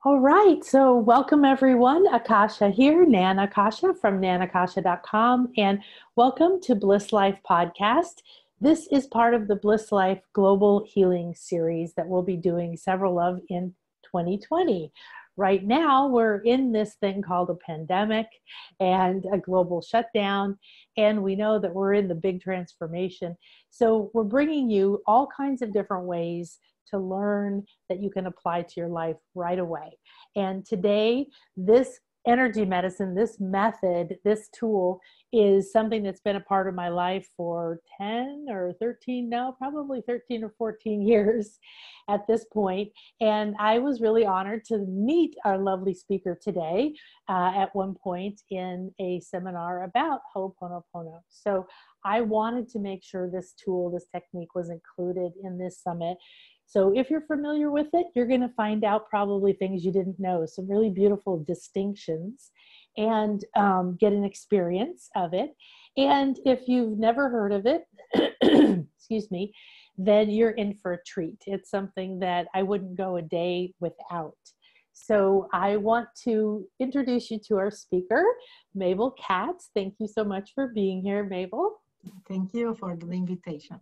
All right, so welcome everyone. Akasha here, Nan Akasha from nanakasha.com, and welcome to Bliss Life Podcast. This is part of the Bliss Life Global Healing Series that we'll be doing several of in 2020. Right now, we're in this thing called a pandemic and a global shutdown, and we know that we're in the big transformation. So we're bringing you all kinds of different ways to learn that you can apply to your life right away. And today, this energy medicine, this method, this tool is something that's been a part of my life for 10 or 13, no, probably 13 or 14 years at this point. And I was really honored to meet our lovely speaker today at one point in a seminar about Ho'oponopono. So I wanted to make sure this tool, this technique was included in this summit. So if you're familiar with it, you're going to find out probably things you didn't know, some really beautiful distinctions, and get an experience of it. And if you've never heard of it, excuse me, then you're in for a treat. It's something that I wouldn't go a day without. So I want to introduce you to our speaker, Mabel Katz. Thank you so much for being here, Mabel. Thank you for the invitation.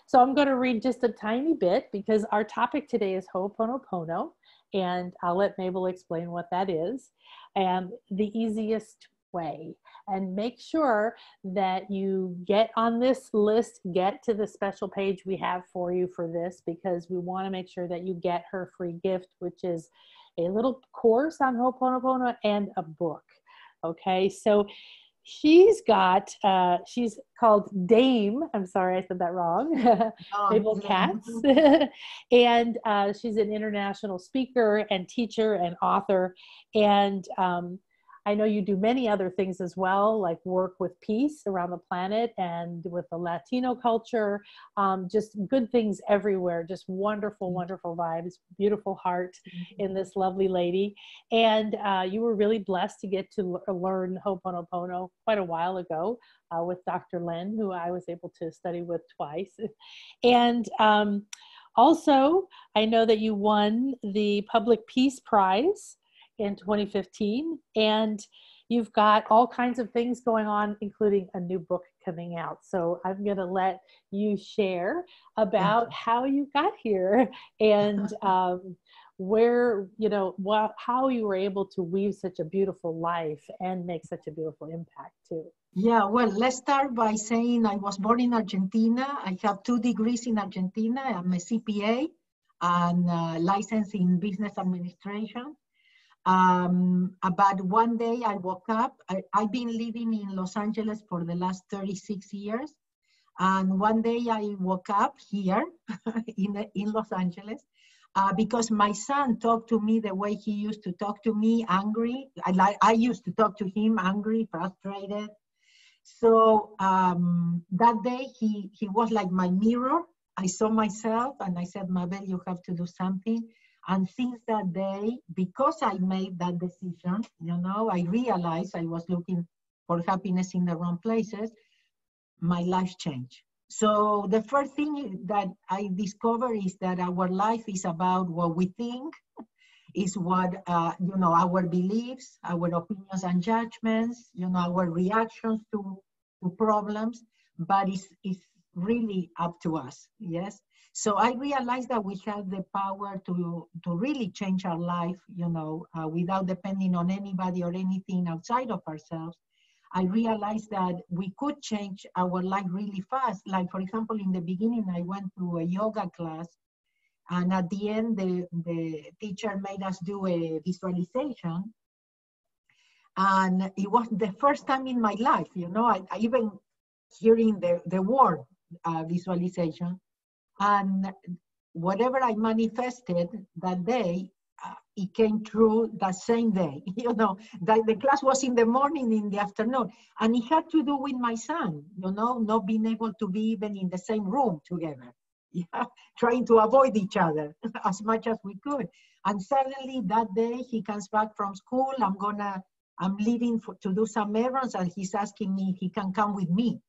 So I'm going to read just a tiny bit because our topic today is Ho'oponopono, and I'll let Mabel explain what that is and the easiest way. And make sure that you get on this list, get to the special page we have for you for this, because we want to make sure that you get her free gift, which is a little course on Ho'oponopono and a book. Okay, so she's called Dame, I'm sorry I said that wrong, Mabel Katz, and she's an international speaker and teacher and author, and I know you do many other things as well, like work with peace around the planet and with the Latino culture, just good things everywhere, just wonderful, wonderful vibes, beautiful heart in this lovely lady. And you were really blessed to get to learn Ho'oponopono quite a while ago with Dr. Len, who I was able to study with twice. And also, I know that you won the Public Peace Prize in 2015, and you've got all kinds of things going on, including a new book coming out. So I'm going to let you share about how you got here and where, how you were able to weave such a beautiful life and make such a beautiful impact too. Yeah, well, let's start by saying I was born in Argentina. I have 2 degrees in Argentina. I'm a CPA and licensed in business administration. But one day I woke up. I've been living in Los Angeles for the last 36 years. And one day I woke up here in Los Angeles because my son talked to me the way he used to talk to me, angry. I used to talk to him angry, frustrated. So that day he was like my mirror. I saw myself and I said, Mabel, you have to do something. And since that day, because I made that decision, I realized I was looking for happiness in the wrong places, my life changed. So the first thing that I discovered is that our life is about what we think, is what, our beliefs, our opinions and judgments, our reactions to problems, but it's really up to us, yes? So I realized that we have the power to really change our life, without depending on anybody or anything outside of ourselves. I realized that we could change our life really fast. Like, for example, in the beginning, I went to a yoga class, and at the end, the teacher made us do a visualization. And it was the first time in my life, I even hearing the word visualization. And whatever I manifested that day, it came true that same day. That the class was in the morning, in the afternoon. And it had to do with my son, not being able to be even in the same room together. Yeah, trying to avoid each other as much as we could. And suddenly that day he comes back from school. I'm leaving to do some errands, and he's asking me if he can come with me.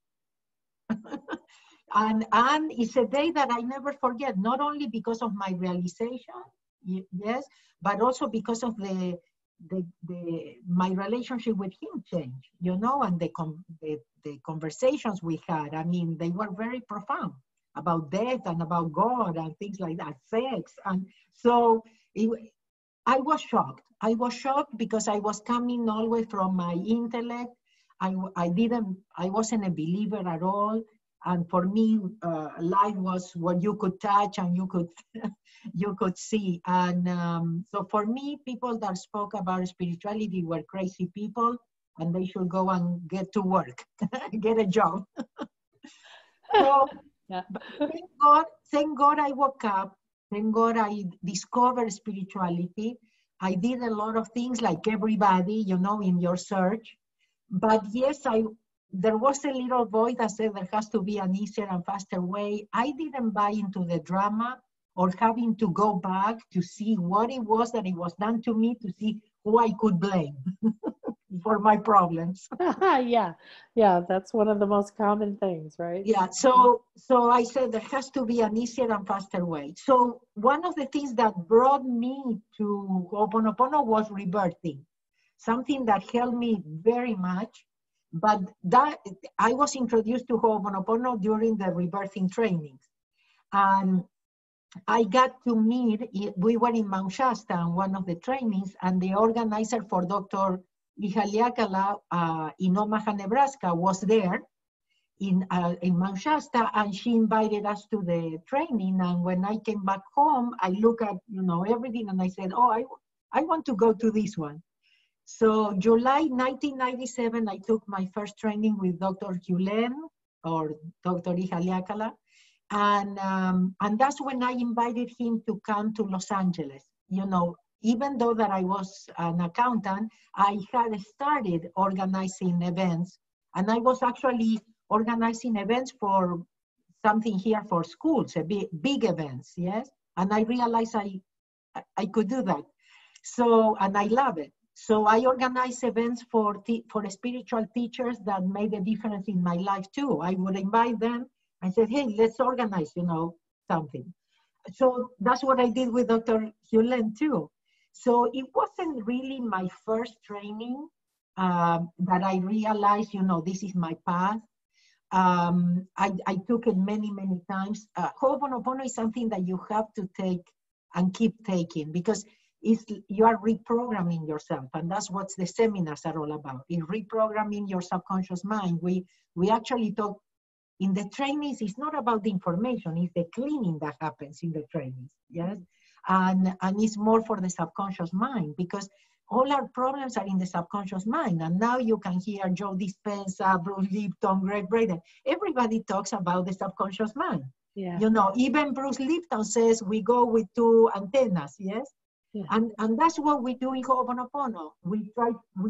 And it's a day that I never forget, not only because of my realization, yes, but also because of my relationship with him changed, you know, and the conversations we had. I mean, they were very profound about death and about God and things like that, sex, and so I was shocked. I was shocked because I was coming always from my intellect. I wasn't a believer at all. And for me, life was what you could touch and you could, you could see. And so for me, people that spoke about spirituality were crazy people, and they should go and get to work, get a job. So, Yeah. thank God I woke up. Thank God I discovered spirituality. I did a lot of things like everybody, you know, in your search. But yes, there was a little voice that said there has to be an easier and faster way. I didn't buy into the drama or having to go back to see what it was that it was done to me, to see who I could blame for my problems. Yeah, yeah, that's one of the most common things, right? Yeah, so I said there has to be an easier and faster way. So one of the things that brought me to Ho'oponopono was rebirthing, something that helped me very much. But that I was introduced to Ho'oponopono during the rebirthing trainings. And I got to meet, we were in Mount Shasta on one of the trainings, and the organizer for Dr. Ihaliakala in Omaha, Nebraska was there in Mount Shasta, and she invited us to the training. And when I came back home, I looked at, you know, everything, and I said, oh, I want to go to this one. So July 1997, I took my first training with Dr. Hulen, or Dr. Ihaliakala. And that's when I invited him to come to Los Angeles. You know, even though that I was an accountant, I had started organizing events, and I was actually organizing events for something here for schools, a big events, yes? And I realized I could do that. So, and I love it. So I organized events for spiritual teachers that made a difference in my life too. I would invite them. I said, hey, let's organize, you know, something. So that's what I did with Dr. Hulen too. So it wasn't really my first training that I realized, you know, this is my path. I took it many, many times. Ho'oponopono is something that you have to take and keep taking, because you are reprogramming yourself, and that's what the seminars are all about, is reprogramming your subconscious mind. We actually talk in the trainings, it's not about the information, it's the cleaning that happens in the trainings, yes? And it's more for the subconscious mind, because all our problems are in the subconscious mind. And now you can hear Joe Dispenza, Bruce Lipton, Greg Braden. Everybody talks about the subconscious mind. Yeah. You know, even Bruce Lipton says we go with 2 antennas, yes? Yeah. And that's what we do in Ho'oponopono. We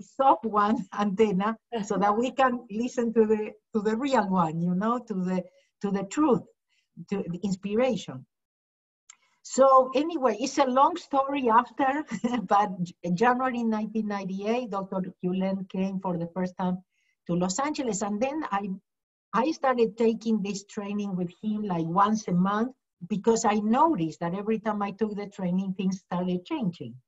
stop one antenna so that we can listen to the real one, you know, to the truth, to the inspiration. So anyway, it's a long story after, but January 1998, Dr. Hulen came for the first time to Los Angeles, and then I started taking this training with him like once a month, because I noticed that every time I took the training, things started changing.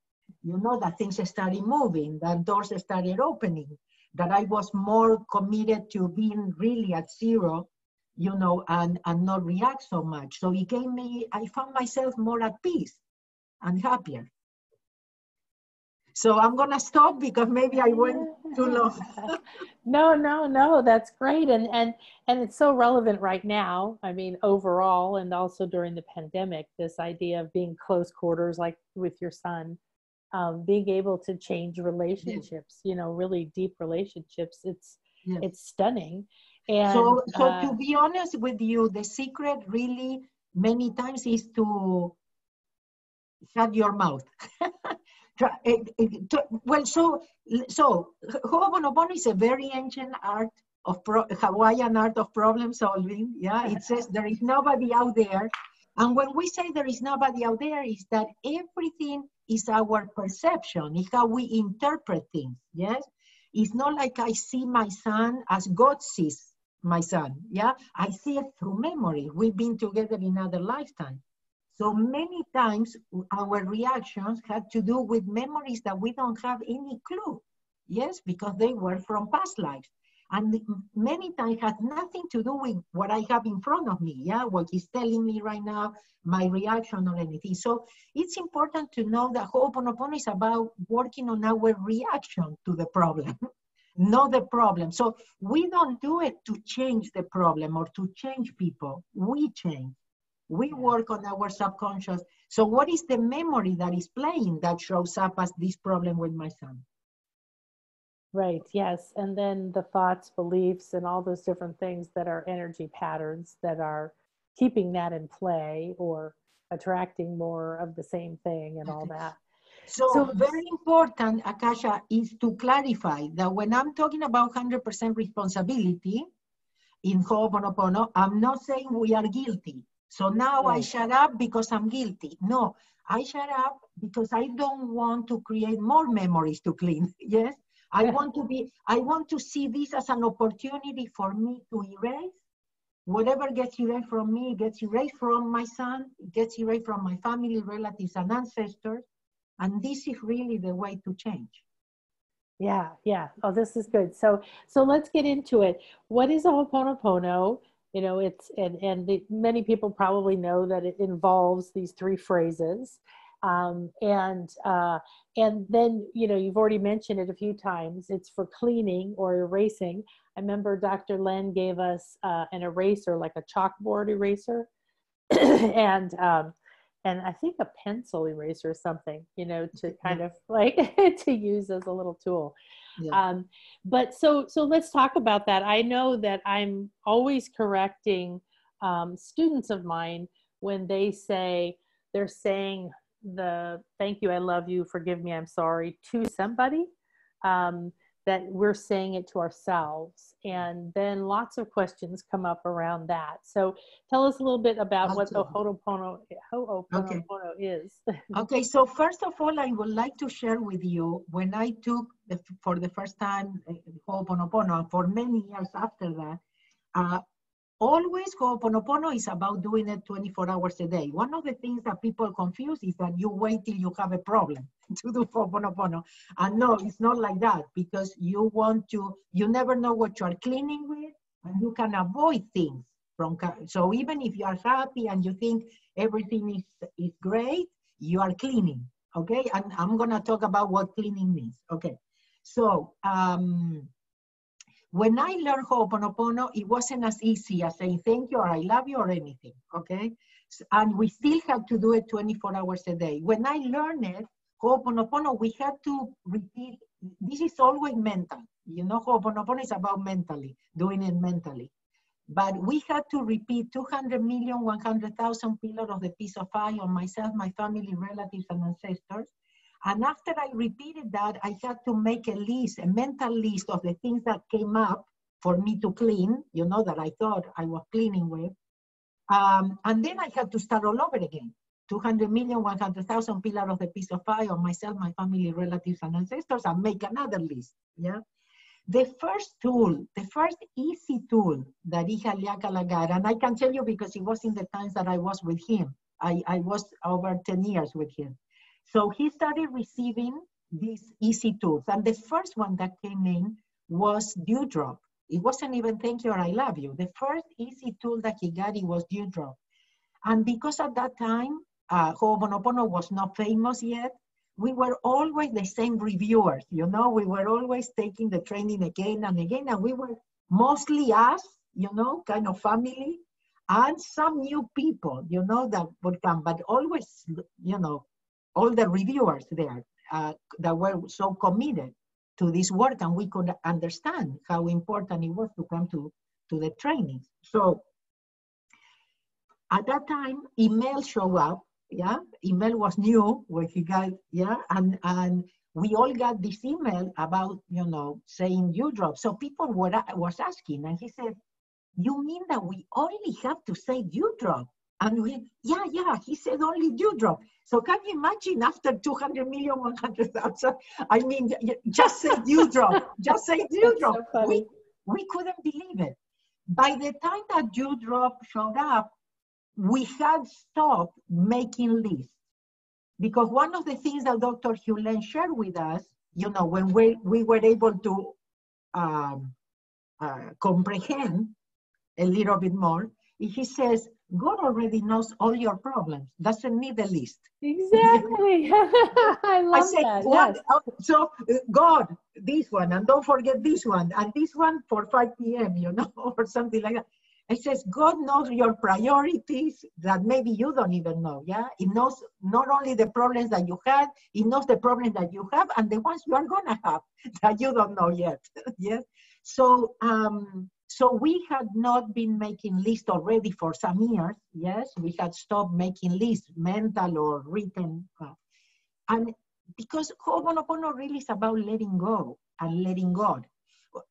You know, that things started moving, that doors started opening, that I was more committed to being really at zero, you know, and not react so much. So it gave me, I found myself more at peace and happier. So I'm gonna stop because maybe I went too long. No, that's great. And it's so relevant right now. I mean, overall, and also during the pandemic, this idea of being close quarters, like with your son, being able to change relationships, you know, really deep relationships. It's stunning. And so to be honest with you, the secret really many times is to shut your mouth. Well, so Ho'oponopono is a very ancient art of Hawaiian art of problem solving. Yeah, it says there is nobody out there, and when we say there is nobody out there, is that everything is our perception. It's how we interpret things. Yes, it's not like I see my son as God sees my son. Yeah, I see it through memory. We've been together in other lifetime. So many times our reactions had to do with memories that we don't have any clue. Yes, because they were from past lives. And many times has nothing to do with what I have in front of me, yeah, what he's telling me right now, my reaction or anything. So it's important to know that Ho'oponopono is about working on our reaction to the problem, not the problem. So we don't do it to change the problem or to change people. We change. We work on our subconscious. So what is the memory that is playing that shows up as this problem with my son? Right, yes. And then the thoughts, beliefs, and all those different things that are energy patterns that are keeping that in play or attracting more of the same thing and all that. So very important, Akasha, is to clarify that when I'm talking about 100% responsibility in Ho'oponopono, I'm not saying we are guilty. So now I shut up because I'm guilty. No, I shut up because I don't want to create more memories to clean. Yes, I want to see this as an opportunity for me to erase. Whatever gets erased from me, gets erased from my son, gets erased from my family, relatives, and ancestors. And this is really the way to change. Yeah, yeah. Oh, this is good. So let's get into it. What is a Ho'oponopono? You know, it's many people probably know that it involves these three phrases, and then you've already mentioned it a few times. It's for cleaning or erasing. I remember Dr. Len gave us an eraser, like a chalkboard eraser, and I think a pencil eraser or something, to kind of like to use as a little tool. Yeah. But so let's talk about that. I know that I'm always correcting students of mine when they're saying the thank you, I love you, forgive me, I'm sorry to somebody, that we're saying it to ourselves. And then lots of questions come up around that. So tell us a little bit about what the Ho'oponopono is. Okay, so first of all, I would like to share with you when I took for the first time Ho'oponopono, for many years after that, always Ho'oponopono is about doing it 24 hours a day. One of the things that people confuse is that you wait till you have a problem to do Ho'oponopono. And no, it's not like that, because you never know what you're cleaning with, and you can avoid things from. So even if you are happy and you think everything is great, you are cleaning, okay? And I'm gonna talk about what cleaning means, okay? So, when I learned Ho'oponopono, it wasn't as easy as saying thank you or I love you or anything, okay? And we still had to do it 24 hours a day. When I learned it, Ho'oponopono, we had to repeat, this is always mental. Ho'oponopono is about doing it mentally. But we had to repeat 200,100,000 pillars of the piece of eye on myself, my family, relatives, and ancestors. And after I repeated that, I had to make a mental list of the things that came up for me to clean, that I thought I was cleaning with. And then I had to start all over again. 200,100,000 pillars of the piece of eye on myself, my family, relatives, and ancestors, and make another list, yeah? The first easy tool that Ihaliaka got, and I can tell you because it was in the times that I was with him. I was over 10 years with him. So he started receiving these easy tools. And the first one that came in was dewdrop. It wasn't even thank you or I love you. The first easy tool that he got, it was dewdrop. And because at that time, Ho'oponopono was not famous yet, we were always the same reviewers. We were always taking the training again and again. And we were mostly us, kind of family, and some new people, that would come. But always, all the reviewers there that were so committed to this work, and we could understand how important it was to come to the trainings. So at that time, email showed up, yeah? Email was new when he got, yeah? And we all got this email about, saying dewdrop. So people was asking, and he said, you mean that we only have to say dewdrop? And yeah, he said only dewdrop. So can you imagine after 200,100,000? I mean, just say dewdrop, just say dewdrop. So we couldn't believe it. By the time that dewdrop showed up, we had stopped making lists. Because one of the things that Dr. Hewlett shared with us, when we were able to comprehend a little bit more, he says, God already knows all your problems, doesn't need a list. Exactly. I love that. Yes. So God, this one, and don't forget this one, and this one for 5 p.m., or something like that. It says, God knows your priorities that maybe you don't even know, yeah? He knows not only the problems that you had, he knows the problems that you have and the ones you are gonna have that you don't know yet, yes? So, so we had not been making lists already for some years, yes? We had stopped making lists, mental or written. And because Ho'oponopono really is about letting go and letting God.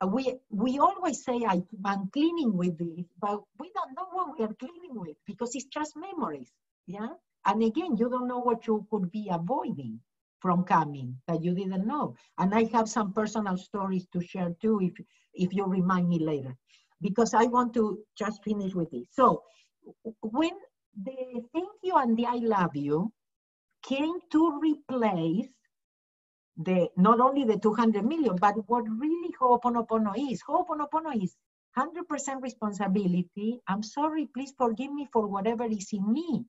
We always say, I'm cleaning with this, but we don't know what we are cleaning with because it's just memories, yeah? And again, you don't know what you could be avoiding from coming that you didn't know. And I have some personal stories to share too, if you remind me later, because I want to just finish with this. So when the thank you and the I love you came to replace not only the 200 million, but what really Ho'oponopono is. Ho'oponopono is 100% responsibility. I'm sorry, please forgive me for whatever is in me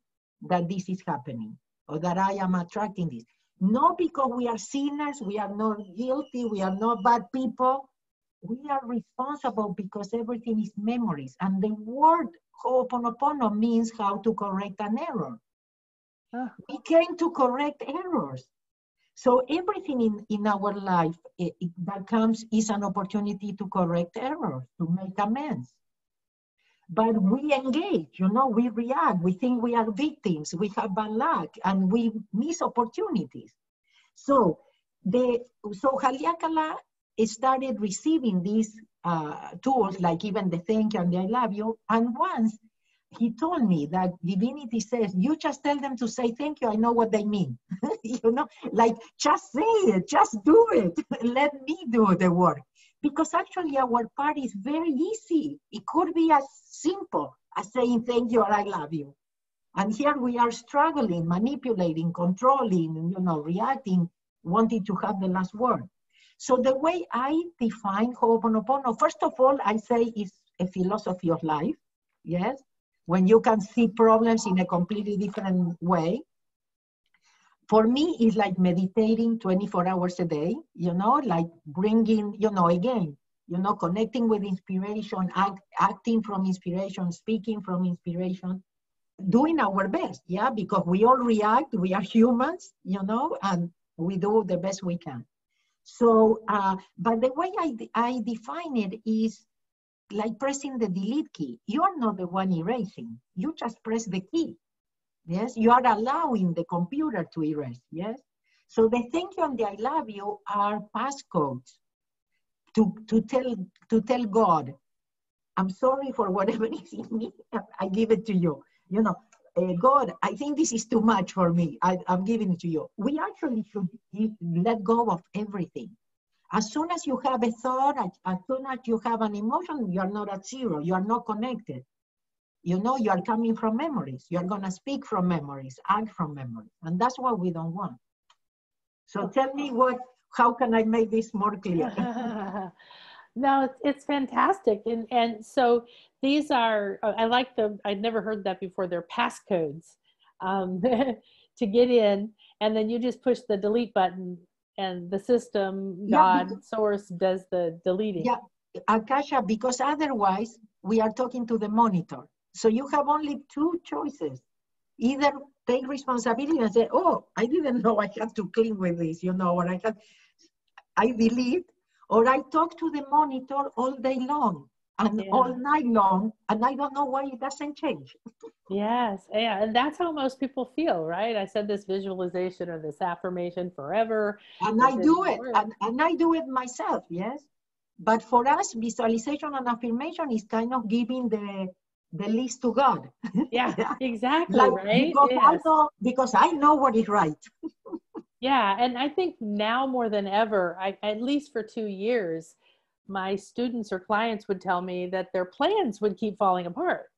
that this is happening or that I am attracting this. Not because we are sinners, we are not guilty, we are not bad people. We are responsible because everything is memories. And the word Ho'oponopono means how to correct an error. We came to correct errors. So everything in our life that comes is an opportunity to correct errors, to make amends. But we engage, we react, we think we are victims, we have bad luck, and we miss opportunities. So Haleakala started receiving these tools, like even the thank you and the I love you, and once he told me that divinity says, you just tell them to say thank you, I know what they mean. Like just say it, just do it. Let me do the work. Because actually our part is very easy. It could be as simple as saying thank you or I love you. And here we are struggling, manipulating, controlling, reacting, wanting to have the last word. So the way I define Ho'oponopono, first of all, I say it's a philosophy of life, yes? When you can see problems in a completely different way. For me, it's like meditating 24 hours a day, like bringing, again, connecting with inspiration, acting from inspiration, speaking from inspiration, doing our best, yeah, because we all react, we are humans, and we do the best we can. So, but the way I define it is like pressing the delete key. You are not the one erasing. You just press the key. Yes, you are allowing the computer to erase. Yes. So the thank you and the I love you are passcodes to tell God, I'm sorry for whatever is in me. I give it to you. God, I think this is too much for me. I'm giving it to you. We actually should let go of everything. As soon as you have a thought, as soon as you have an emotion, you are not at zero. You are not connected. You are coming from memories. You are going to speak from memories, act from memories. And that's what we don't want. So tell me how can I make this more clear? No, it's fantastic. And so these are, I like I'd never heard that before. They're passcodes to get in. And then you just push the delete button and the system, God, source does the deleting. Yeah, Akasha, because otherwise we are talking to the monitor. So you have only two choices. Either take responsibility and say, oh, I didn't know I had to clean with this, or I delete, or I talk to the monitor all day long and all night long, and I don't know why it doesn't change. Yes, yeah, and that's how most people feel, right? I said this visualization or this affirmation forever. And I do it, and I do it myself, yes. But for us, visualization and affirmation is kind of giving the list to God. Yeah, exactly, right? Because I know what is right. Yeah, and I think now more than ever, at least for 2 years, my students or clients would tell me that their plans would keep falling apart.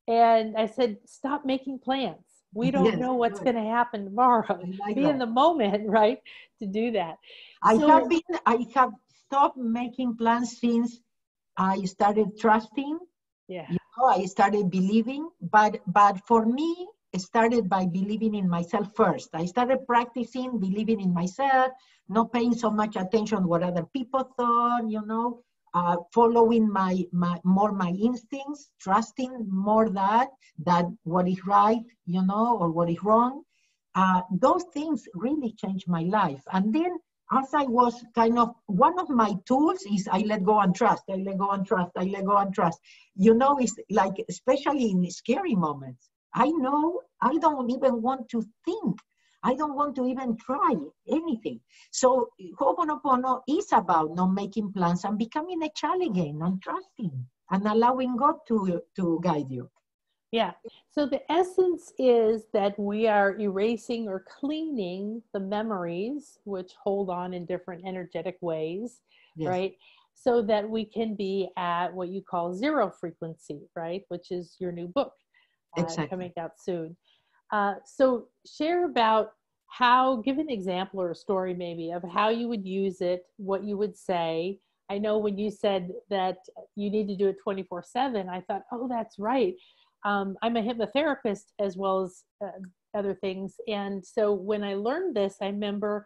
And I said, stop making plans. We don't Yes, know what's good. going to happen tomorrow. I like Be in that. the moment, right? To do that. I have stopped making plans since I started trusting. Yeah. I started believing, but for me, it started by believing in myself first. I started practicing believing in myself, not paying so much attention what other people thought, following my instincts, trusting more that what is right, or what is wrong. Those things really changed my life. And then as I was one of my tools is I let go and trust, I let go and trust, I let go and trust. It's like, especially in scary moments, I know I don't even want to think. I don't want to even try anything. So Ho'oponopono is about not making plans and becoming a child again and trusting and allowing God to guide you. Yeah. So the essence is that we are erasing or cleaning the memories which hold on in different energetic ways, Yes. right? So that we can be at what you call zero frequency, right? Which is your new book Exactly. coming out soon. So share about give an example or a story maybe of how you would use it, what you would say. I know when you said that you need to do it 24/7, I thought, oh, that's right. I'm a hypnotherapist as well as other things. And so when I learned this, I remember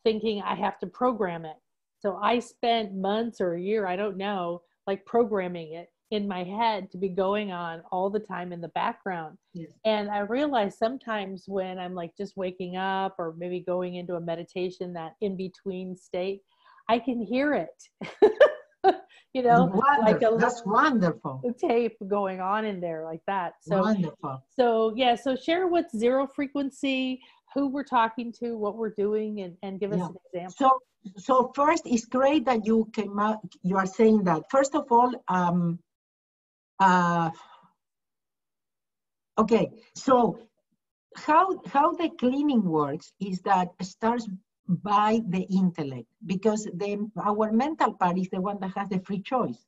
thinking I have to program it. So I spent months or a year, I don't know, like programming it in my head to be going on all the time in the background. Yes. And I realized sometimes when I'm like just waking up or maybe going into a meditation, that in between state, I can hear it. Like That's wonderful. tape going on in there like that. Wonderful. So share what's zero frequency, who we're talking to, what we're doing, and give us an example. So first, it's great that you came out. You are saying that. First of all, okay. So how the cleaning works is that it starts by the intellect, because our mental part is the one that has the free choice.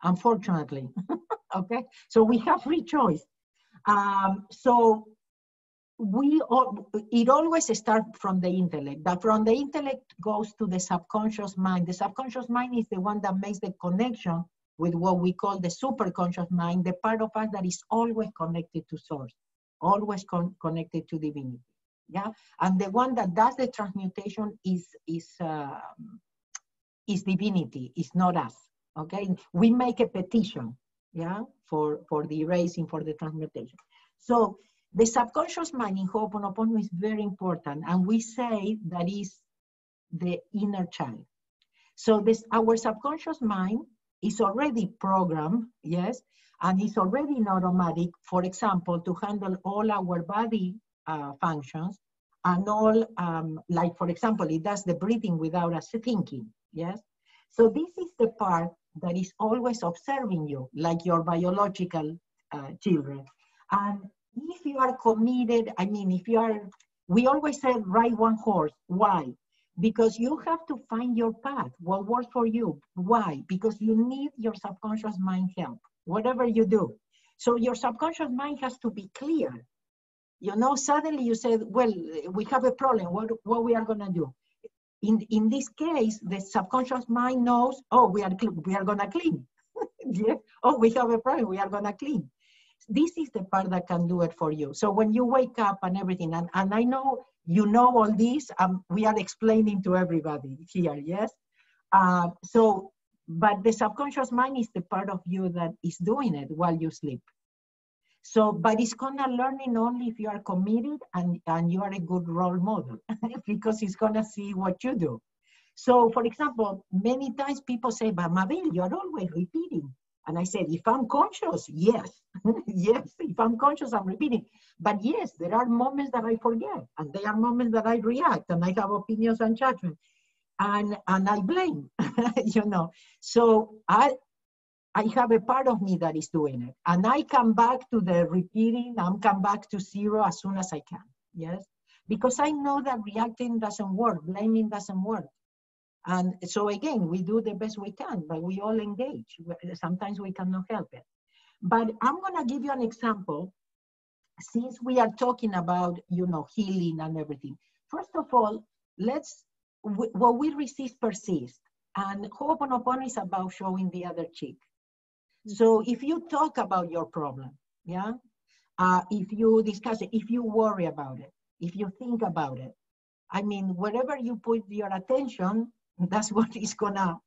Unfortunately, okay. So we have free choice. So it always starts from the intellect. That from the intellect goes to the subconscious mind. The subconscious mind is the one that makes the connection with what we call the superconscious mind, the part of us that is always connected to source, always connected to divinity. Yeah, and the one that does the transmutation is divinity. It's not us. Okay, we make a petition, yeah, for the erasing, for the transmutation. So the subconscious mind in Ho'oponopono is very important, and we say that is the inner child. So our subconscious mind is already programmed, yes, and it's already in automatic, for example, to handle all our body functions, and all, like, for example, it does the breathing without us thinking, yes? So this is the part that is always observing you, like your biological children. And if you are committed, we always say ride one horse. Why? Because you have to find your path, what works for you. Why? Because you need your subconscious mind help, whatever you do. So your subconscious mind has to be clear. Suddenly you say, well, we have a problem, what we are gonna do? In this case, the subconscious mind knows, oh, we are gonna clean. Yeah. Oh, we have a problem, we are gonna clean. This is the part that can do it for you. So when you wake up and everything, and I know you know all this, we are explaining to everybody here, yes? But the subconscious mind is the part of you that is doing it while you sleep. So, but it's gonna learn it only if you are committed and you are a good role model, because it's gonna see what you do. So, for example, many times people say, but Mabel, you're always repeating. And I said, if I'm conscious, yes. Yes, if I'm conscious, I'm repeating. But yes, there are moments that I forget, and there are moments that I react, and I have opinions and judgment, and I blame, So I have a part of me that is doing it. And I come back to the repeating, come back to zero as soon as I can, yes? Because I know that reacting doesn't work, blaming doesn't work. And so again, we do the best we can, but we all engage. Sometimes we cannot help it. But I'm gonna give you an example, since we are talking about, healing and everything. First of all, what we resist persists. And Ho'oponopono is about showing the other cheek. So if you talk about your problem, yeah, if you discuss it, if you worry about it, if you think about it, I mean, wherever you put your attention, that's what is gonna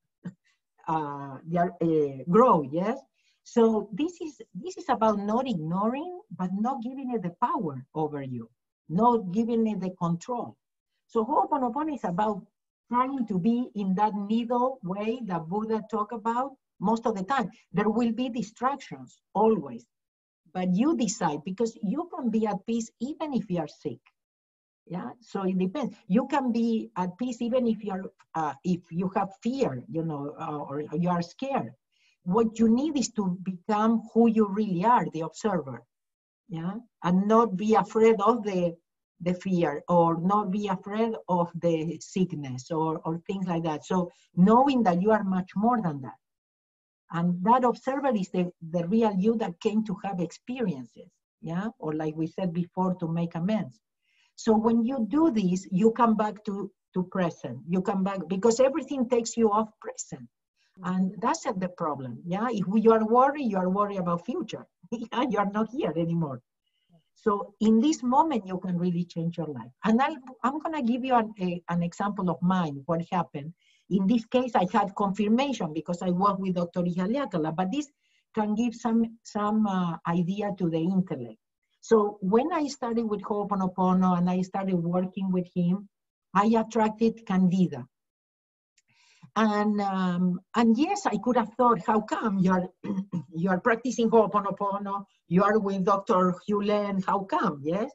grow, yes? So this is about not ignoring, but not giving it the power over you, not giving it the control. So Ho'oponopono is about trying to be in that middle way that Buddha talked about most of the time. There will be distractions, always. But you decide, because you can be at peace even if you are sick. Yeah, so it depends. You can be at peace even if you have fear, or you are scared. What you need is to become who you really are, the observer. Yeah, and not be afraid of the fear, or not be afraid of the sickness, or things like that. So knowing that you are much more than that. And that observer is the real you that came to have experiences, yeah? Or like we said before, to make amends. So when you do this, you come back to present. You come back, because everything takes you off present. And that's the problem, yeah? If you are worried about future. Yeah? You are not here anymore. So in this moment, you can really change your life. And I'm gonna give you an example of mine, what happened. In this case, I had confirmation because I worked with Dr. Ihaliakala, but this can give some idea to the intellect. So when I started with Ho'oponopono and I started working with him, I attracted Candida. And yes, I could have thought, how come you're practicing Ho'oponopono, you are with Dr. Hulen, how come, yes?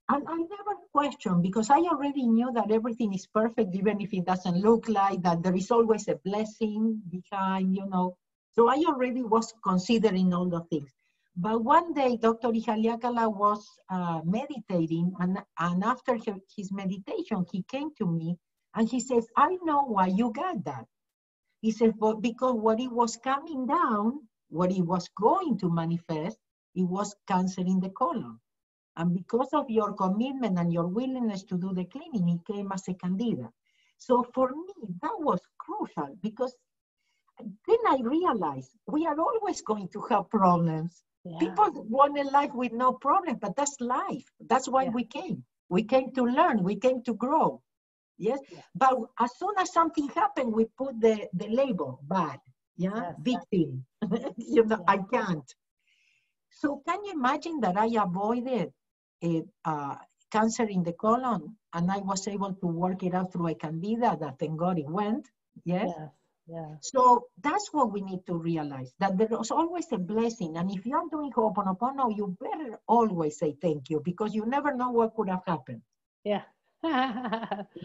And I never questioned, because I already knew that everything is perfect, even if it doesn't look like that. There is always a blessing behind, So I already was considering all the things. But one day, Dr. Ihaliakala was meditating, and after his meditation, he came to me and he says, I know why you got that. He said, but because what it was coming down, what it was going to manifest, it was cancer in the colon. And because of your commitment and your willingness to do the cleaning, it came as a candida. So for me, that was crucial, because then I realized we are always going to have problems. Yeah. People want a life with no problem, but that's life. That's why we came. We came to learn. We came to grow. Yes. Yeah. But as soon as something happened, we put the label bad. Yeah. Victim. I can't. So can you imagine that I avoided cancer in the colon, and I was able to work it out through a candida that thank God it went. Yes. Yeah. Yeah. So that's what we need to realize, that there is always a blessing. And if you're doing Ho'oponopono, you better always say thank you, because you never know what could have happened. Yeah.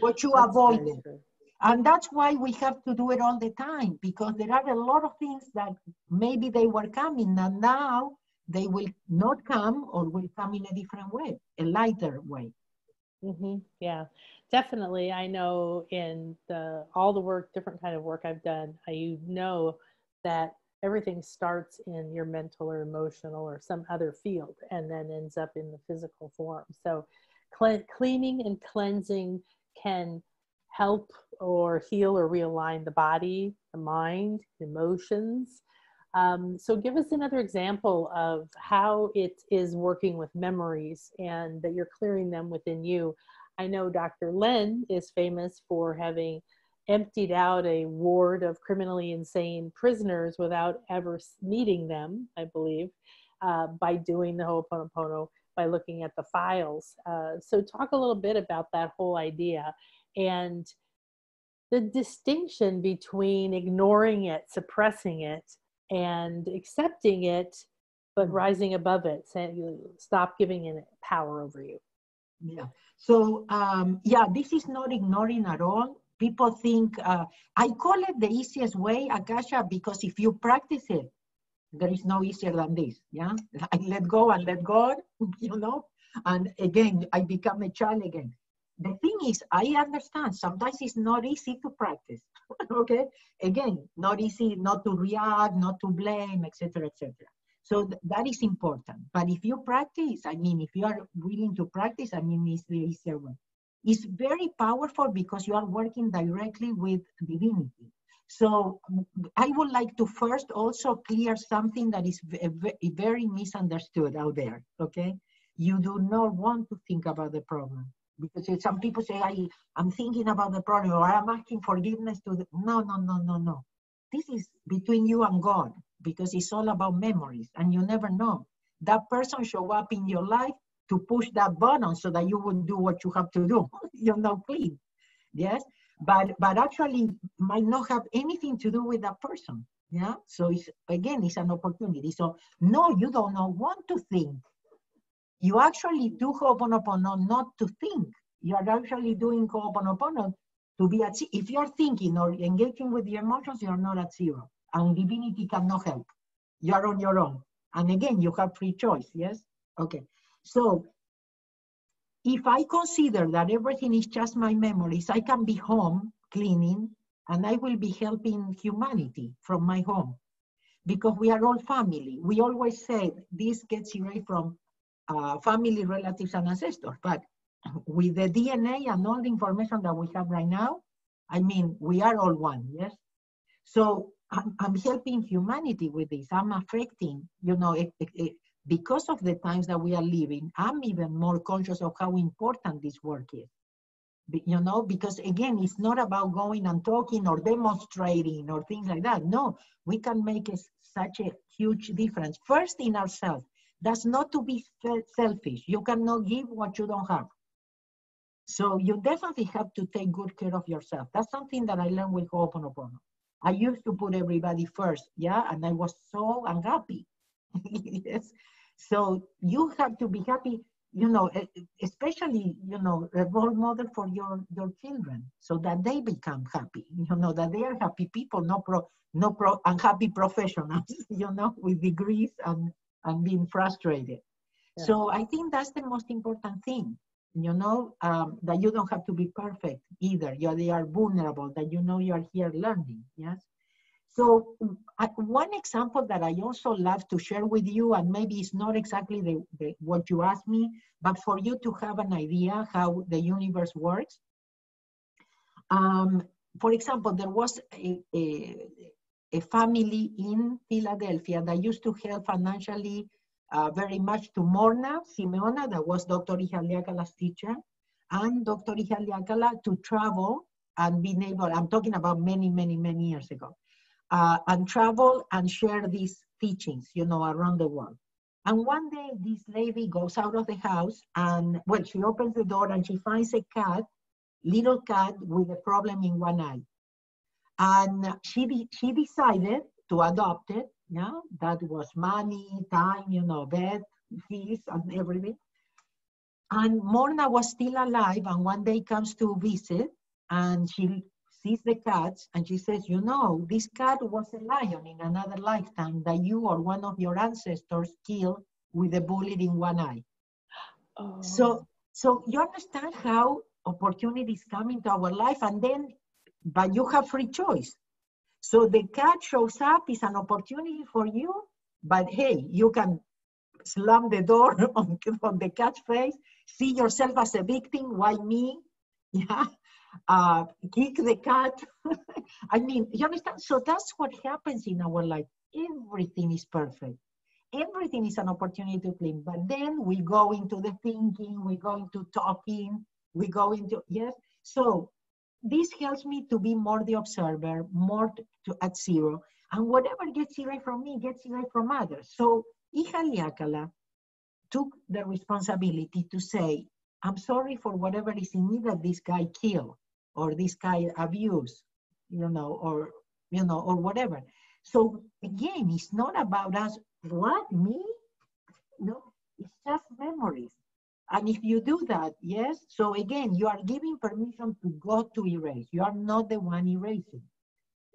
What you avoided. And that's why we have to do it all the time, because there are a lot of things that maybe they were coming, and now they will not come, or will come in a different way, a lighter way. Mm-hmm. Yeah, definitely. I know in all the work, different kind of work I've done, I know that everything starts in your mental or emotional or some other field, and then ends up in the physical form. So cleaning and cleansing can help or heal or realign the body, the mind, emotions. So give us another example of how it is working with memories and that you're clearing them within you. I know Dr. Len is famous for having emptied out a ward of criminally insane prisoners without ever meeting them, I believe, by doing the Ho'oponopono, by looking at the files. So talk a little bit about that whole idea and the distinction between ignoring it, suppressing it, and accepting it, but rising above it, saying, stop giving it power over you. Yeah. So, this is not ignoring at all. People think, I call it the easiest way, Akasha, because if you practice it, there is no easier than this. Yeah. I let go and let God, and again, I become a child again. The thing is, I understand sometimes it's not easy to practice. Okay, again, not easy not to react, not to blame, etc., etc. So that is important. But if you practice, I mean, if you are willing to practice, I mean, it's the easier way. It's very powerful because you are working directly with divinity. So I would like to first also clear something that is very misunderstood out there, okay? You do not want to think about the problem. Because some people say, I'm thinking about the problem, or I'm asking forgiveness to the, no. This is between you and God, because it's all about memories, and you never know. That person show up in your life to push that button so that you will do what you have to do, please. Yes, but actually might not have anything to do with that person. Yeah, so it's an opportunity. So no, you don't want to think. You actually do Ho'oponopono not to think. You are actually doing Ho'oponopono to be at zero. If you're thinking or engaging with your emotions, you're not at zero. And divinity cannot help. You're on your own. And again, you have free choice, yes? Okay. So if I consider that everything is just my memories, I can be home cleaning and I will be helping humanity from my home. Because we are all family. We always say this gets away from family, relatives, and ancestors. But with the DNA and all the information that we have right now, I mean, we are all one, yes? So I'm helping humanity with this. I'm affecting, because of the times that we are living, I'm even more conscious of how important this work is. Because again, it's not about going and talking or demonstrating or things like that. No, we can make such a huge difference. First in ourselves. That's not to be selfish. You cannot give what you don't have. So you definitely have to take good care of yourself. That's something that I learned with Ho'oponopono. I used to put everybody first, yeah, and I was so unhappy. Yes. So you have to be happy, especially, a role model for your children so that they become happy, that they are happy people, no unhappy professionals, with degrees and being frustrated. Yeah. So I think that's the most important thing, that you don't have to be perfect either. They are vulnerable, that you are here learning, yes? So one example that I also love to share with you, and maybe it's not exactly what you asked me, but for you to have an idea how the universe works. For example, there was a family in Philadelphia that used to help financially very much to Morna Simeona, that was Dr. Ihaliakala's teacher, and Dr. Ihaliakala to travel and being able, I'm talking about many, many, many years ago, and travel and share these teachings, around the world. And one day this lady goes out of the house and, well, she opens the door and she finds a cat, little cat with a problem in one eye. And she decided to adopt it. Yeah, that was money, time, bed, fees, and everything. And Morna was still alive, and one day comes to visit, and she sees the cats, and she says, this cat was a lion in another lifetime that you or one of your ancestors killed with a bullet in one eye. Oh. So you understand how opportunities come into our life, and then, but you have free choice. So the cat shows up, is an opportunity for you, but hey, you can slam the door on the cat's face, see yourself as a victim, why me? Yeah, kick the cat. I mean, you understand? So that's what happens in our life. Everything is perfect. Everything is an opportunity to clean, but then we go into the thinking, we go into talking, we go into, yes. So this helps me to be more the observer, more at zero, and whatever gets away from me gets away from others. So Ihaliakala took the responsibility to say, I'm sorry for whatever is in me that this guy killed, or this guy abused, or whatever. So again, it's not about us, what, me? No, it's just memories. And if you do that, yes, so again, you are giving permission to God to erase. You are not the one erasing.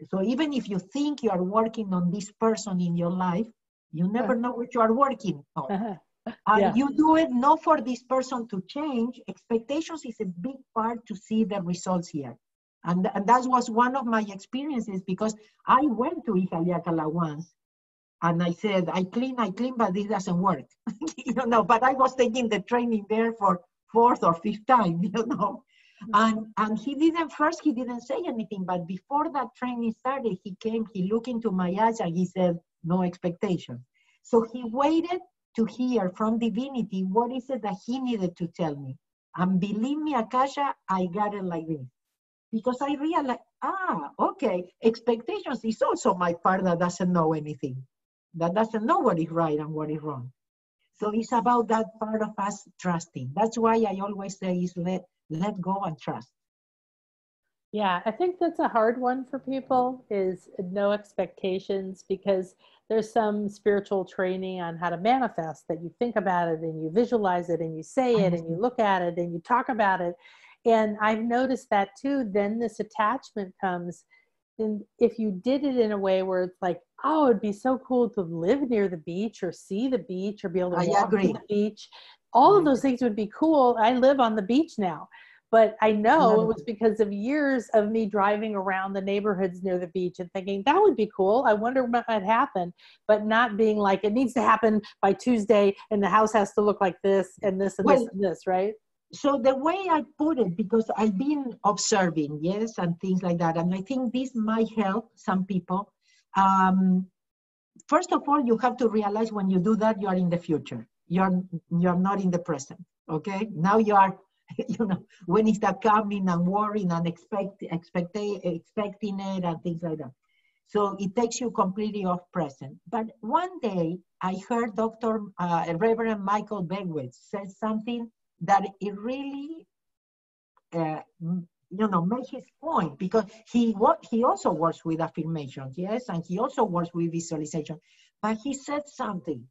So even if you think you are working on this person in your life, you never know what you are working on. And you do it not for this person to change. Expectations is a big part to see the results here. And that was one of my experiences, because I went to Ihaliakala once, And I said, I clean, but it doesn't work. But I was taking the training there for fourth or fifth time. And he didn't say anything, but before that training started, he came, he looked into my eyes and he said, no expectation. So he waited to hear from divinity what is it that he needed to tell me. And believe me, Akasha, I got it like this. Because I realized, okay, expectations is also my part that doesn't know anything, that doesn't know what is right and what is wrong. So it's about that part of us trusting. That's why I always say is let go and trust. Yeah, I think that's a hard one for people, is no expectations, because there's some spiritual training on how to manifest, that you think about it and you visualize it and you say it and you look at it and you talk about it. And I've noticed that too. Then this attachment comes. And if you did it in a way where it's like, oh, it'd be so cool to live near the beach or see the beach or be able to walk to the beach, all of those things would be cool. I live on the beach now. But I know it was because of years of me driving around the neighborhoods near the beach and thinking, that would be cool. I wonder what might happen. But not being like, it needs to happen by Tuesday and the house has to look like this and this and this and this, right? So the way I put it, because I've been observing, yes, and things like that, and I think this might help some people. First of all, you have to realize when you do that, you are in the future. You're not in the present, okay? Now you are, when is that coming and worrying and expecting it and things like that. So it takes you completely off present. But one day I heard Reverend Michael Beckwith say something that it really, made his point, because he also works with affirmations, yes, and he also works with visualization. But he said something.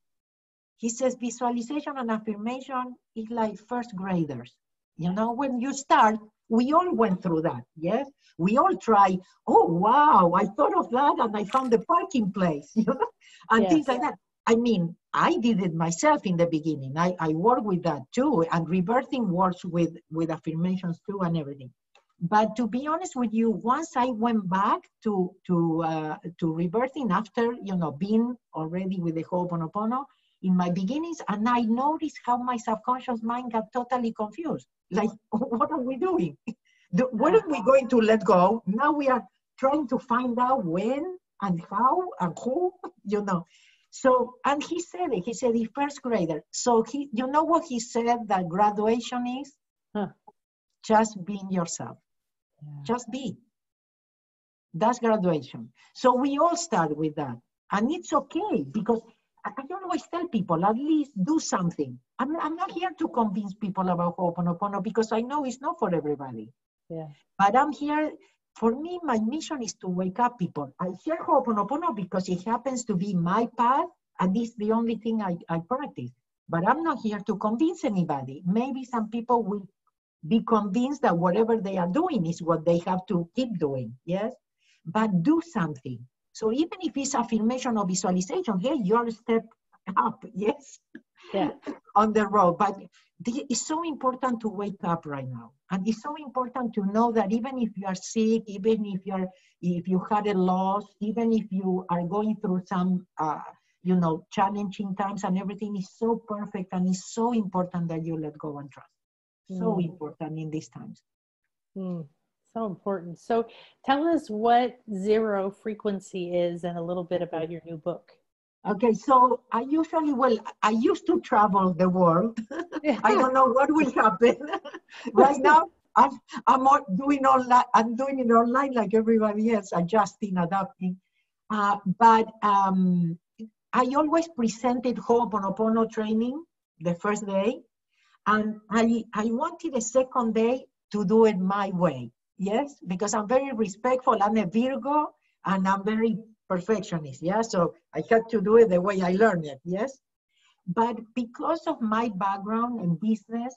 He says visualization and affirmation is like first graders. When you start, we all went through that, yes? We all try, oh, wow, I thought of that and I found the parking place, and things like that. I mean, I did it myself in the beginning. I work with that too, and rebirthing works with affirmations too and everything. But to be honest with you, once I went back to rebirthing after, being already with the Ho'oponopono in my beginnings, and I noticed how my subconscious mind got totally confused. Like, what are we doing? What are we going to let go? Now we are trying to find out when and how and who, So, and he said the first grader. So you know what he said that graduation is? Just being yourself. Just be. That's graduation. So we all start with that. And it's okay, because I always tell people, at least do something. I'm not here to convince people about Ho'oponopono, because I know it's not for everybody. Yeah. But I'm here, for me, my mission is to wake up people. I share Ho'oponopono because it happens to be my path, and this is the only thing I practice. But I'm not here to convince anybody. Maybe some people will be convinced that whatever they are doing is what they have to keep doing, yes? But do something. So even if it's affirmation or visualization, hey, you're a step up, yes? Yeah. On the road. But it's so important to wake up right now. And it's so important to know that even if you are sick, even if you had a loss, even if you are going through some challenging times, and everything is so perfect, and it's so important that you let go and trust. So important in these times. So important. So tell us what zero frequency is and a little bit about your new book. Okay, so I used to travel the world. I don't know what will happen. Right now, I'm doing it online like everybody else, adjusting, adapting. But I always presented Ho'oponopono training the first day. And I wanted the second day to do it my way, yes? Because I'm very respectful, I'm a Virgo, and I'm very perfectionist, yeah? So I had to do it the way I learned it, yes? But because of my background in business,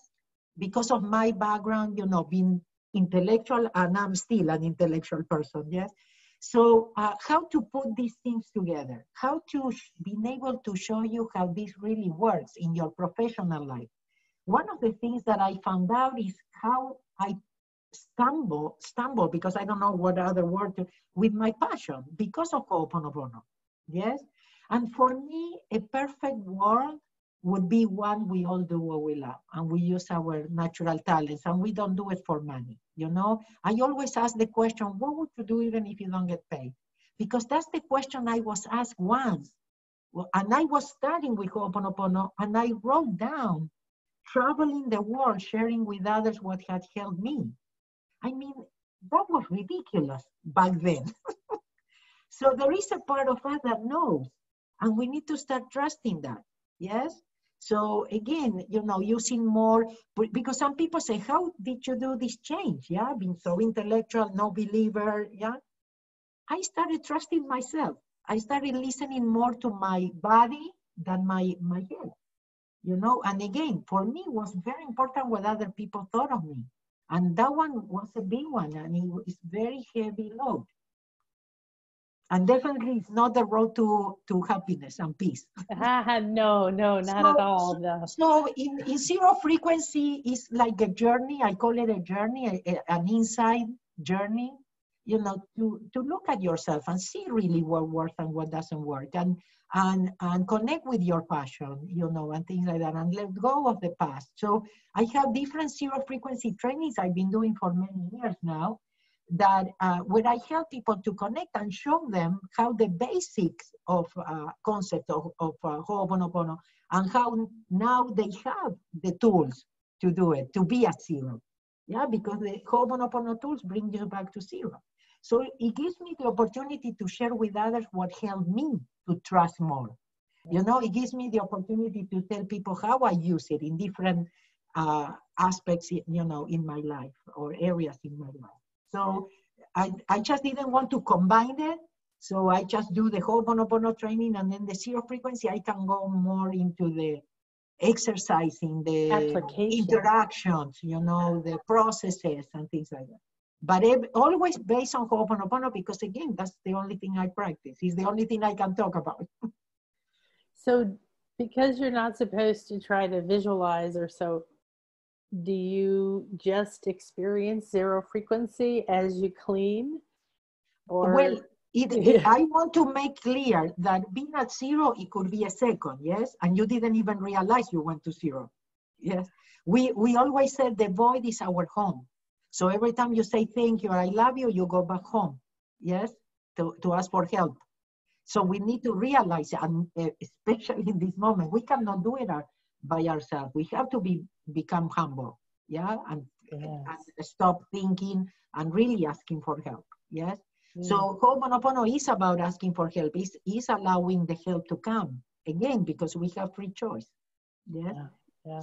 because of my background, being intellectual, and I'm still an intellectual person, yes? So how to put these things together, how to be able to show you how this really works in your professional life. One of the things that I found out is how I stumble, because I don't know what other word with my passion, because of Ho'oponopono, yes? And for me, a perfect world would be one we all do what we love and we use our natural talents and we don't do it for money. You know, I always ask the question, what would you do even if you don't get paid? Because that's the question I was asked once. And I was starting with Ho'oponopono and I wrote down, traveling the world, sharing with others what had helped me. I mean, that was ridiculous back then. So there is a part of us that knows, and we need to start trusting that. Yes. So again, you know, using more, because some people say, how did you do this change? Yeah, being so intellectual, no believer. Yeah. I started trusting myself. I started listening more to my body than my head, you know. And again, for me, it was very important what other people thought of me. And that one was a big one, and it was very heavy load. And definitely it's not the road to happiness and peace. No, not at all. No. So in zero frequency is like a journey. I call it a journey, an inside journey, you know, to look at yourself and see really what works and what doesn't work, and connect with your passion, you know, and things like that, and let go of the past. So I have different zero frequency trainings I've been doing for many years now, that where I help people to connect and show them how the basics of concept of Ho'oponopono, and how now they have the tools to do it, to be at zero. Yeah, because the Ho'oponopono tools bring you back to zero. So it gives me the opportunity to share with others what helped me to trust more. You know, it gives me the opportunity to tell people how I use it in different aspects, you know, in my life or areas in my life. So I just didn't want to combine it. So I just do the Ho'oponopono training, and then the zero frequency, I can go more into the exercising, the interactions, you know, the processes and things like that. But always based on Ho'oponopono, because again, that's the only thing I practice. It's the only thing I can talk about. So because you're not supposed to try to visualize or so, do you just experience zero frequency as you clean? Or well, I want to make clear that being at zero, it could be a second, yes? And you didn't even realize you went to zero, yes? We always said the void is our home. So every time you say thank you or I love you, you go back home, yes? To ask for help. So we need to realize, and especially in this moment, we cannot do it by ourselves. We have to become humble, yeah? And stop thinking and really asking for help, yes? So Ho'oponopono is about asking for help. Is allowing the help to come, again, because we have free choice, yes?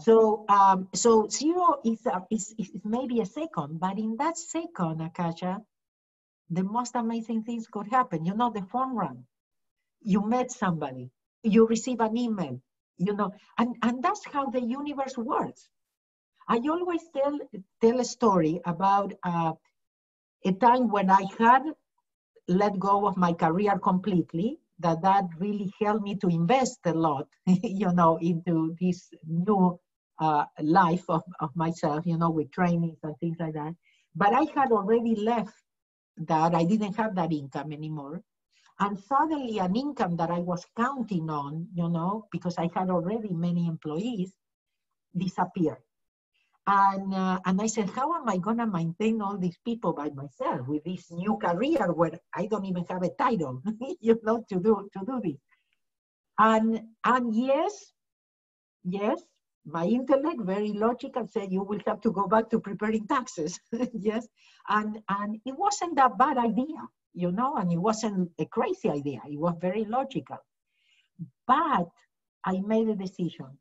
So so zero is maybe a second, but in that second, Akasha, the most amazing things could happen. You know, the phone rang. You met somebody, you receive an email, you know, and that's how the universe works. I always tell a story about a time when I had let go of my career completely, that really helped me to invest a lot, you know, into this new life of myself, you know, with trainings and things like that. But I had already left that. I didn't have that income anymore. And suddenly an income that I was counting on, you know, because I had already many employees, disappeared. And I said, how am I going to maintain all these people by myself with this new career where I don't even have a title, you know, to do this? And yes, my intellect, very logical, said you will have to go back to preparing taxes. Yes, and it wasn't that bad idea, you know, and it wasn't a crazy idea. It was very logical. But I made a decision,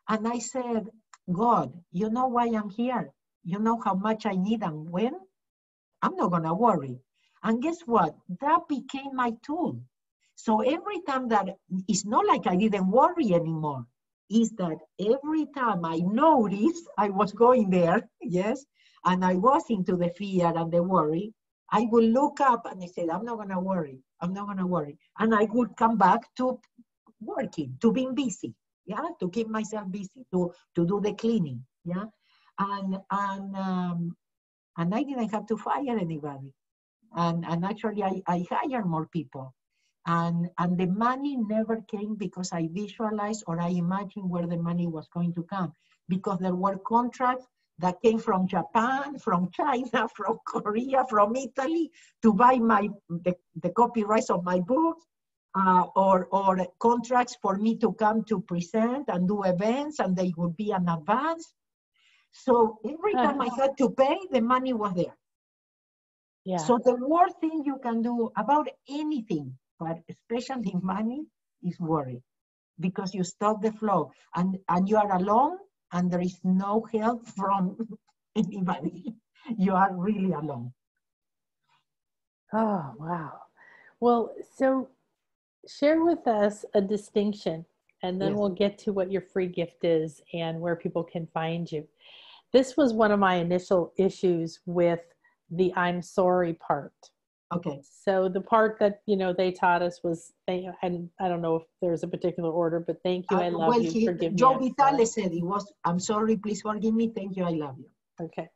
and I said, God, you know why I'm here. You know how much I need and when. I'm not gonna worry. And guess what? That became my tool. So every time that, it's not like I didn't worry anymore, is that every time I noticed I was going there, yes, and I was into the fear and the worry, I would look up and I said, I'm not gonna worry, I'm not gonna worry. And I would come back to working, to being busy, yeah, to keep myself busy, to do the cleaning, yeah. And I didn't have to fire anybody. And actually I hire more people. And the money never came because I visualized or I imagined where the money was going to come, because there were contracts that came from Japan, from China, from Korea, from Italy to buy the copyrights of my books, or contracts for me to come to present and do events, and they would be an advance. So every time I had to pay, the money was there. Yeah. So the worst thing you can do about anything, but especially money, is worry, because you stop the flow, and you are alone, and there is no help from anybody. You are really alone. Oh, wow. Well, so share with us a distinction, and then Yes. we'll get to what your free gift is and where people can find you. This was one of my initial issues with the I'm sorry part. Okay. So the part that, they taught us was, and I don't know if there's a particular order, but thank you, I love you, forgive me, Joe I'm Vitale sorry. said it was, I'm sorry, please forgive me, thank you, I love you. Okay.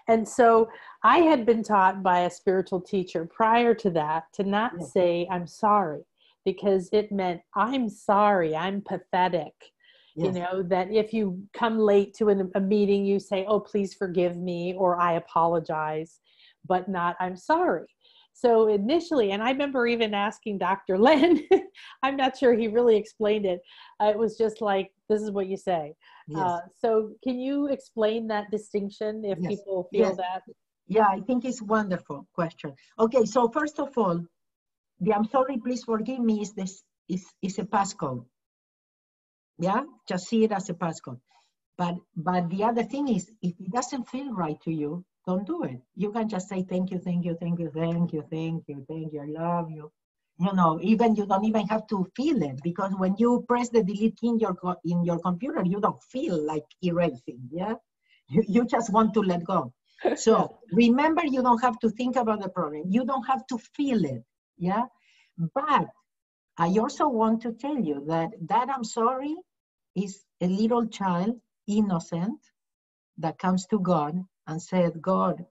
And so I had been taught by a spiritual teacher prior to that to not Yes. say I'm sorry, because it meant I'm sorry, I'm pathetic. Yes. That if you come late to a meeting, you say, oh, please forgive me, or I apologize, but not I'm sorry. So initially, and I remember even asking Dr. Len, I'm not sure he really explained it. It was just like, this is what you say. Yes. So can you explain that distinction if Yes. people feel Yes. that? Yeah, I think it's a wonderful question. Okay, so first of all, the I'm sorry, please forgive me is a passcode. Yeah, just see it as a passcode. But the other thing is, if it doesn't feel right to you, don't do it. You can just say thank you, thank you, thank you, thank you, thank you, thank you, I love you. Even you don't even have to feel it, because when you press the delete key in your computer, you don't feel like erasing. Yeah, you just want to let go. So Yeah. remember, you don't have to think about the problem. You don't have to feel it. Yeah, but I also want to tell you that I'm sorry is a little child, innocent, that comes to God and said, God,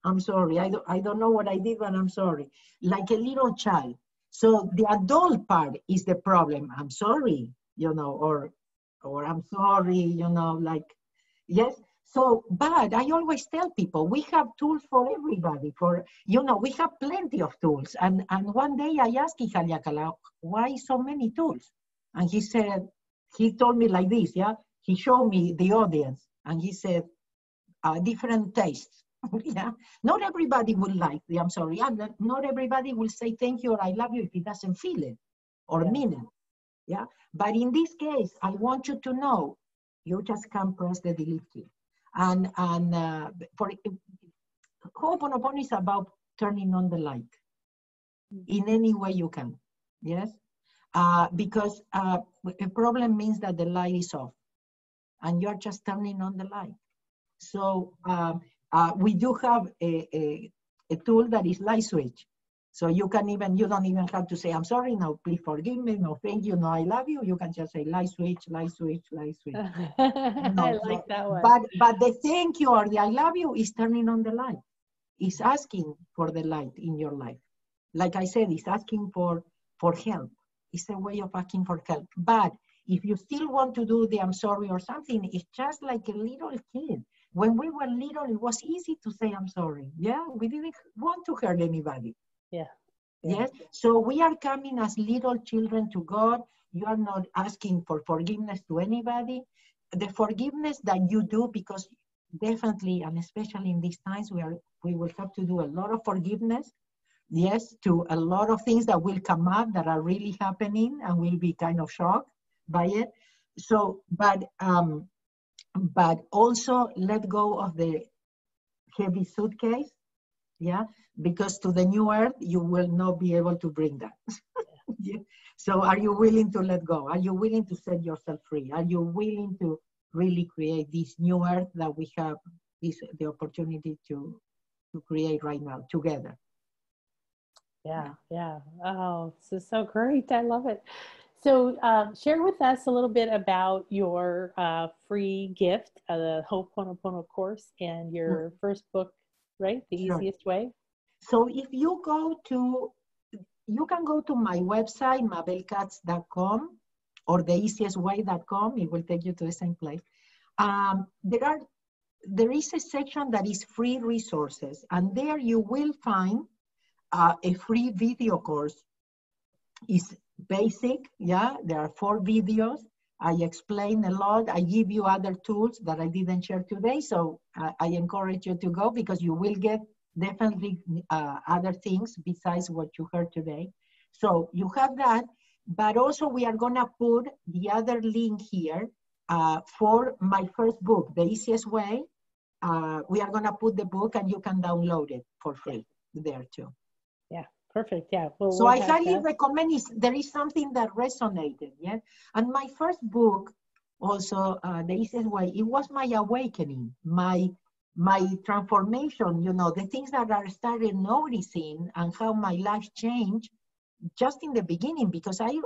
I'm sorry. I don't know what I did, but I'm sorry. Like a little child. So the adult part is the problem. I'm sorry, or I'm sorry, like, yes. So, but I always tell people, we have tools for everybody. We have plenty of tools. And one day I asked Ihaliakala, why so many tools? And he told me like this, yeah? He showed me the audience, and he said, different tastes. Yeah, not everybody will like the I'm sorry. Not everybody will say thank you or I love you if he doesn't feel it or mean it. Yeah, but in this case, I want you to know, you just can press the delete key. And for Ho'oponopono is about turning on the light in any way you can. Yes, because a problem means that the light is off, and you're just turning on the light. So we do have a tool that is light switch. So you don't even have to say, I'm sorry, no, please forgive me, no, thank you, no, I love you. You can just say light switch, light switch, light switch. I like that one. But the thank you or the I love you is turning on the light. It's asking for the light in your life. Like I said, it's asking for help. It's a way of asking for help. But if you still want to do the I'm sorry or something, it's just like a little kid. When we were little, it was easy to say I'm sorry. Yeah, we didn't want to hurt anybody. Yeah. Yes, so we are coming as little children to God. You are not asking for forgiveness to anybody. The forgiveness that you do, because definitely, and especially in these times, we will have to do a lot of forgiveness. Yes, to a lot of things that will come up that are really happening, and we'll be kind of shocked by it. So, but also let go of the heavy suitcase. Yeah, because to the new earth, you will not be able to bring that. Yeah. So are you willing to let go? Are you willing to set yourself free? Are you willing to really create this new earth that we have the opportunity to create right now together? Yeah. Oh, this is so great. I love it. So share with us a little bit about your free gift, the Ho'oponopono course, and your first book, right? The Sure. Easiest Way. So if you go to you can go to my website, mabelkatz.com, or theeasiestway.com. It will take you to the same place. There is a section that is free resources, and there you will find a free video course. It's basic, yeah. There are 4 videos. I explain a lot. I give you other tools that I didn't share today, so I encourage you to go, because you will get definitely other things besides what you heard today. So you have that, but also we are gonna put the other link here for my first book, The Easiest Way. We are gonna put the book and you can download it for free there too. Yeah, perfect. Yeah. So I highly recommend it. There is something that resonated, yeah? And my first book, also, The Easiest Way, it was my awakening, my transformation, you know, the things that I started noticing and how my life changed just in the beginning, because I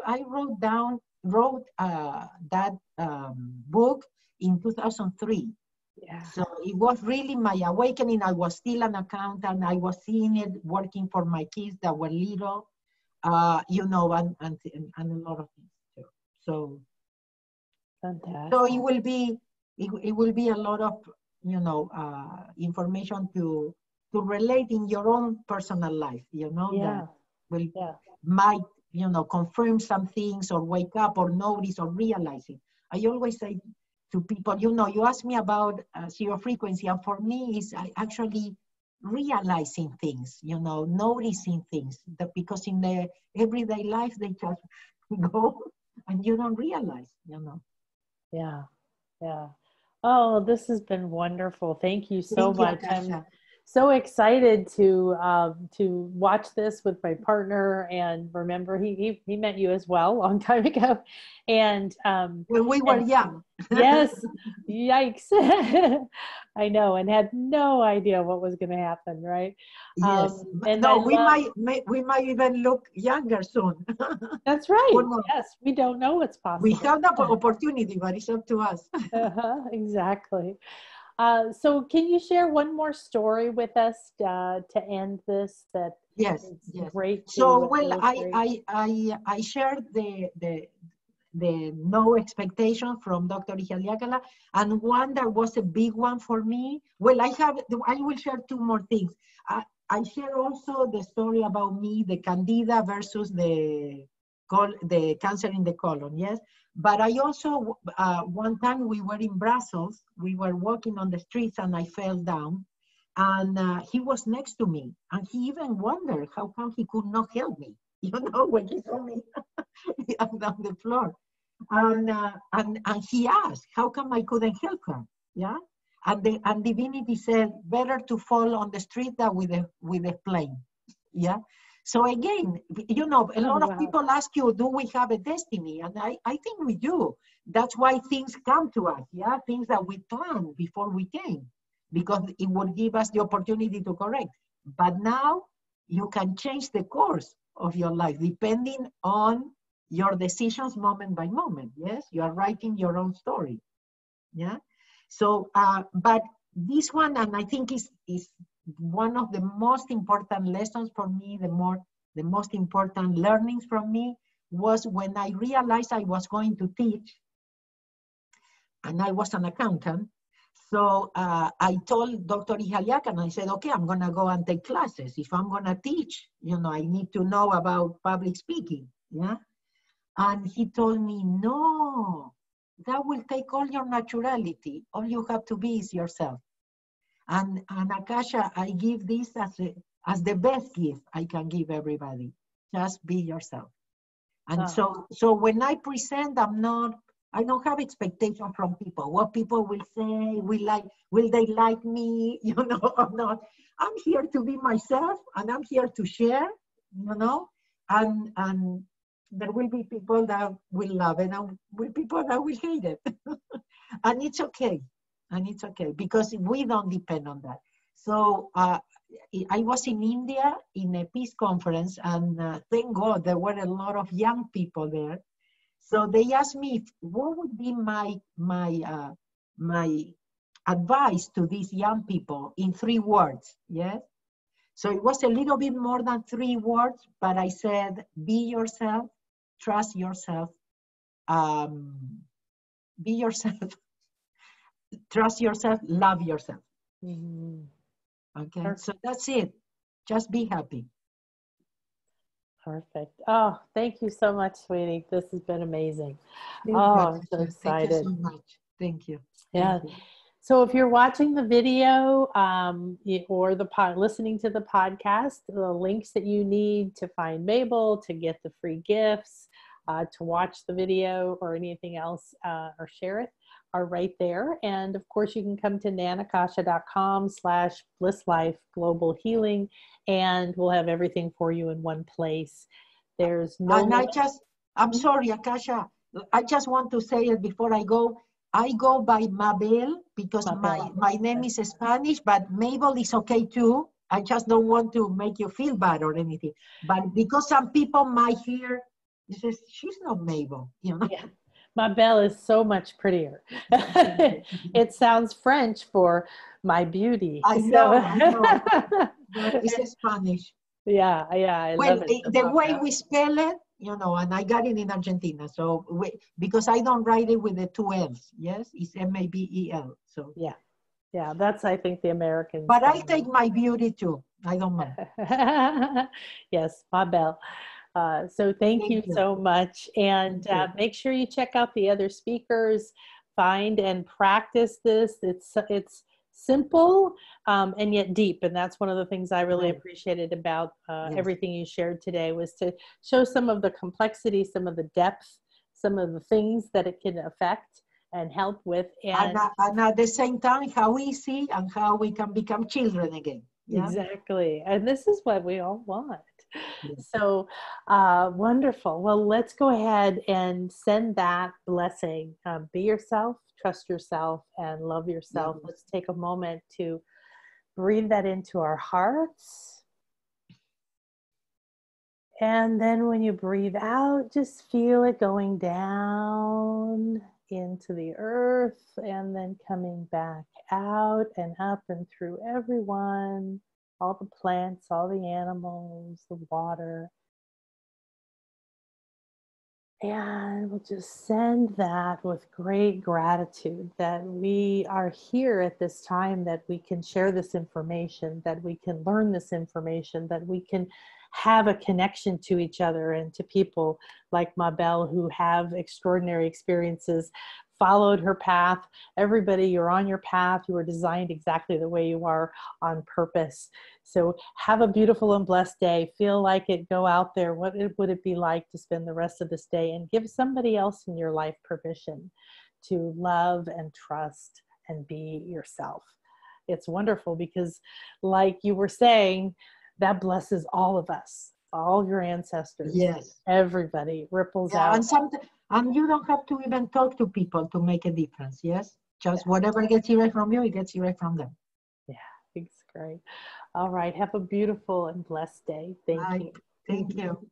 wrote that book in 2003. Yeah. So it was really my awakening. I was still an accountant. I was seeing it working for my kids that were little, you know, and a lot of things too. So, fantastic. So it will be a lot of, you know, information to relate in your own personal life, you know, that will might, you know, confirm some things or wake up or notice or realize it. I always say to people, you know, you ask me about zero frequency, and for me, it's actually realizing things, you know, noticing things, that because in the everyday life, they just go and you don't realize, you know. Yeah, yeah. Oh, this has been wonderful. Thank you so much. I'm so excited to watch this with my partner, and remember he met you as well a long time ago, and when we were young. Yes, yikes. I know, and had no idea what was going to happen, right? Yes, and no, we might even look younger soon. That's right. Yes, we don't know what's possible. We have the opportunity, but it's up to us. Exactly. So can you share one more story with us to end this? Yes. Great. So, well, I shared the no expectation from Dr. Ihaliakala, and one that was a big one for me. Well, I will share 2 more things. I share also the story about me, the candida versus the cancer in the colon, yes? But I also, one time we were in Brussels, we were walking on the streets and I fell down, and he was next to me, and he even wondered how come he could not help me, you know, when he saw me on the floor. And he asked, how come I couldn't help her, yeah? And divinity said, better to fall on the street than with a plane, yeah? So again, you know, a lot of people ask you, do we have a destiny? And I think we do. That's why things come to us, yeah? Things that we planned before we came, because it will give us the opportunity to correct. But now you can change the course of your life depending on your decisions moment by moment, yes? You are writing your own story, yeah? So, but this one, and I think is one of the most important lessons for me, the most important learnings from me, was when I realized I was going to teach, and I was an accountant. So I told Dr. Ihaliak, and I said, okay, I'm gonna go and take classes. If I'm gonna teach, you know, I need to know about public speaking, yeah? And he told me, no, that will take all your naturality. All you have to be is yourself. And Akasha, I give this as the best gift I can give everybody. Just be yourself. And so when I present, I don't have expectation from people. What people will say, will they like me, you know, or not. I'm here to be myself, and I'm here to share, you know, and there will be people that will love it, and will people that will hate it. And it's okay. And it's okay, because we don't depend on that. So I was in India in a peace conference, and thank God there were a lot of young people there. So they asked me what would be my advice to these young people in 3 words, yes? So it was a little bit more than 3 words, but I said, be yourself, trust yourself, be yourself, trust yourself, love yourself. Mm-hmm. Okay, Perfect. so that's it. Just be happy. Perfect. Oh, thank you so much, sweetie. This has been amazing. Thank Oh, you, I'm so Akasia. Thank you excited. so much. Thank you. Yeah. Thank you. So if you're watching the video or listening to the podcast, the links that you need to find Mabel, to get the free gifts, to watch the video or anything else or share it are right there. And of course, you can come to nanakasha.com/BlissLife Global Healing, and we'll have everything for you in one place. There's no. And I'm sorry, Akasha. I just want to say it before I go. I go by Mabel because my name is Spanish, but Mabel is okay too. I just don't want to make you feel bad or anything. But because some people might hear, says, she's not Mabel, you know. Yeah. Mabel is so much prettier. It sounds French for my beauty. I know. But it's Spanish. Yeah, I love it. The way we spell it, you know, and I got it in Argentina. So because I don't write it with the 2 L's. Yes, it's Mabel. So yeah, that's I think the Americans. But I take my beauty too. I don't mind. Yes, Mabel. So thank you so much, and make sure you check out the other speakers. Find and practice this. It's simple and yet deep, and that's one of the things I really appreciated about everything you shared today, was to show some of the complexity, some of the depth, some of the things that it can affect and help with, and at the same time how easy and how we can become children again. Exactly, and this is what we all want. So wonderful. Well, let's go ahead and send that blessing. Be yourself, trust yourself, and love yourself. Let's take a moment to breathe that into our hearts. And then when you breathe out, just feel it going down into the earth and then coming back out and up and through everyone, all the plants, all the animals, the water. And we'll just send that with great gratitude that we are here at this time, that we can share this information, that we can learn this information, that we can have a connection to each other and to people like Mabel who have extraordinary experiences, followed her path. Everybody, you're on your path. You were designed exactly the way you are on purpose. So have a beautiful and blessed day. Feel like it. Go out there. What would it be like to spend the rest of this day, and give somebody else in your life permission to love and trust and be yourself. It's wonderful because, like you were saying, that blesses all of us, all your ancestors. Yes. Everybody ripples out. And you don't have to even talk to people to make a difference. Yes. Just whatever gets direct from you, it gets direct from them. Yeah, it's great. All right. Have a beautiful and blessed day. Thank you. Thank you.